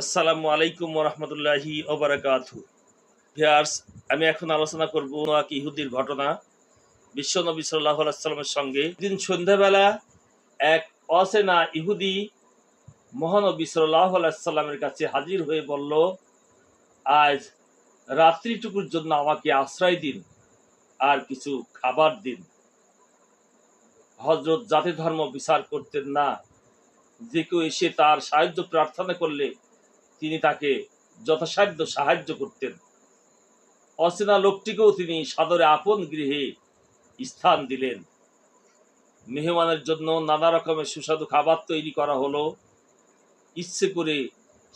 আসসালামু আলাইকুম রহমতুল্লাহি ওবারাকাতু। ভিউয়ার্স, আমি এখন আলোচনা করব এক ইহুদির ঘটনা। বিশ্বনবী সাল্লাল্লাহু আলাইহি ওয়াসাল্লামের সঙ্গে দিন সন্ধ্যাবেলা এক অচেনা ইহুদি মহানবী সাল্লাল্লাহু আলাইহি ওয়াসাল্লামের কাছে হাজির হয়ে বলল, আজ রাত্রিটুকুর জন্য আমাকে আশ্রয় দিন আর কিছু খাবার দিন। হযরত জাতি ধর্ম বিচার করতেন না, যে কেউ এসে তার সাহায্য প্রার্থনা করলে তিনি তাকে যথাসাধ্য সাহায্য করতেন। অচেনা লোকটিকেও তিনি সাদরে আপন গৃহে স্থান দিলেন। মেহমানের জন্য নানা রকমের সুস্বাদু খাবার তৈরি করা হলো। ইচ্ছে করে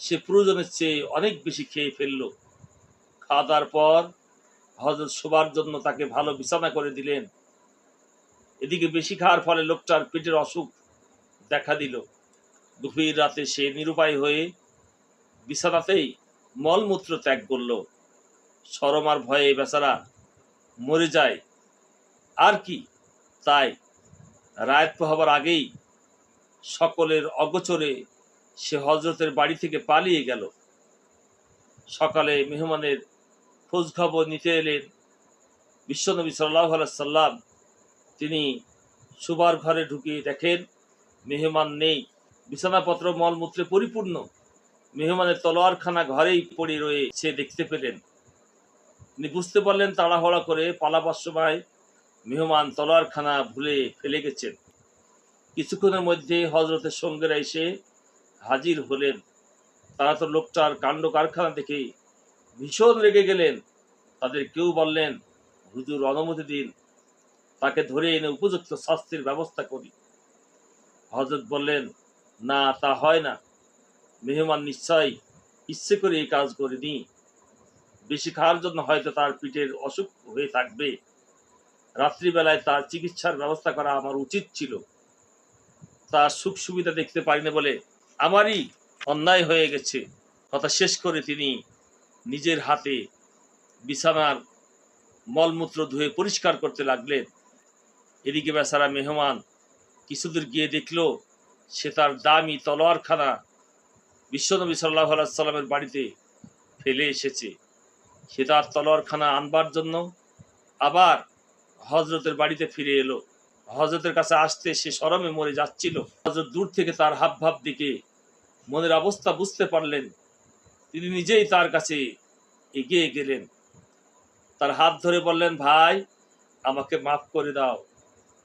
সে প্রয়োজনের চেয়ে অনেক বেশি খেয়ে ফেলল। খাওয়া দাওয়ার পর হযরত শোবার জন্য তাকে ভালো বিছানা করে দিলেন। এদিকে বেশি খাওয়ার ফলে লোকটার পেটের অসুখ দেখা দিল। গভীর রাতে সে নিরুপায় হয়ে বিছানাতেই মলমূত্র ত্যাগ করল। শরম আর ভয়ে বেচারা মরে যায় আর কি। তাই রাত পোহাবার আগেই সকলের অগোচরে সে হযরতের বাড়ি থেকে পালিয়ে গেল। সকালে মেহমানের খোঁজ খবর নিতে এলেন বিশ্বনবী সাল্লাল্লাহু আলাইহি সাল্লাম। তিনি শোবার ঘরে ঢুকে দেখেন মেহমান নেই, বিছানাপত্র মলমূত্রে পরিপূর্ণ। মেহমানের তলোয়ারখানা ঘরেই পড়ে রয়েছে দেখতে পেলেন। তিনি বুঝতে পারলেন তাড়াহুড়া করে পালাবার সময় মেহমান তলোয়ারখানা ভুলে ফেলে গেছেন। কিছুক্ষণের মধ্যে হযরতের সঙ্গীরা এসে হাজির হলেন। তারা তো লোকটার কাণ্ড কারখানা দেখে ভীষণ রেগে গেলেন। তাদের কেউ বললেন, হুজুর অনুমতি দিন, তাকে ধরে এনে উপযুক্ত শাস্তির ব্যবস্থা করি। হযরত বললেন, না, তা হয় না। মেহমান নিশ্চয়ই ইচ্ছে করে এই কাজ করেনি। বেশি খাওয়ার জন্য হয়তো তার পিঠের অসুখ হয়ে থাকবে। রাত্রিবেলায় তার চিকিৎসার ব্যবস্থা করা আমার উচিত ছিল। তার সুখ সুবিধা দেখতে পারিনি বলে আমারই অন্যায় হয়ে গেছে। কথা শেষ করে তিনি নিজের হাতে বিছানার মলমূত্র ধুয়ে পরিষ্কার করতে লাগলেন। এদিকে বেচারা মেহমান কিছুদূর গিয়ে দেখল সে তার দামি তলোয়ারখানা বিশ্বনবী সাল্লাল্লাহু আলাইহি সাল্লামের বাড়িতে ফেলে এসেছে। সে তার তলোয়ারখানা আনবার জন্য আবার হযরতের বাড়িতে ফিরে এলো। হযরতের কাছে আসতে সে শরমে মরে যাচ্ছিল। হযরত দূর থেকে তার হাবভাব দেখে মনের অবস্থা বুঝতে পারলেন। তিনি নিজেই তার কাছে এগিয়ে গেলেন, তার হাত ধরে বললেন, ভাই, আমাকে মাফ করে দাও।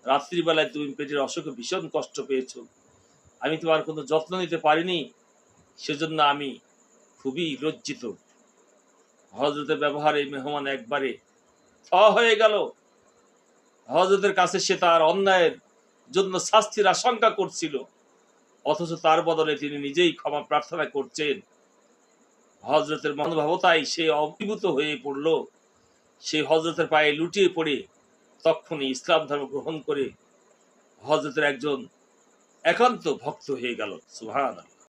রাত্রিবেলায় তুমি পেটের অসুখে ভীষণ কষ্ট পেয়েছ। আমি তোমার কোনো যত্ন নিতে পারিনি, সেজন্য আমি খুবই লজ্জিত। হযরতের ব্যবহারে মেহমান একবারে থ হয়ে গেল। হযরতের কাছে সে তার অন্যায়ের জন্য শাস্তির আশঙ্কা করছিল, অথচ তার বদলে তিনি নিজেই ক্ষমা প্রার্থনা করছেন। হযরতের মনোভাবতায় সে অভিভূত হয়ে পড়ল। সে হযরতের পায়ে লুটিয়ে পড়ে তখনই ইসলাম ধর্ম গ্রহণ করে হযরতের একজন একান্ত ভক্ত হয়ে গেল। সুবহানাল্লাহ।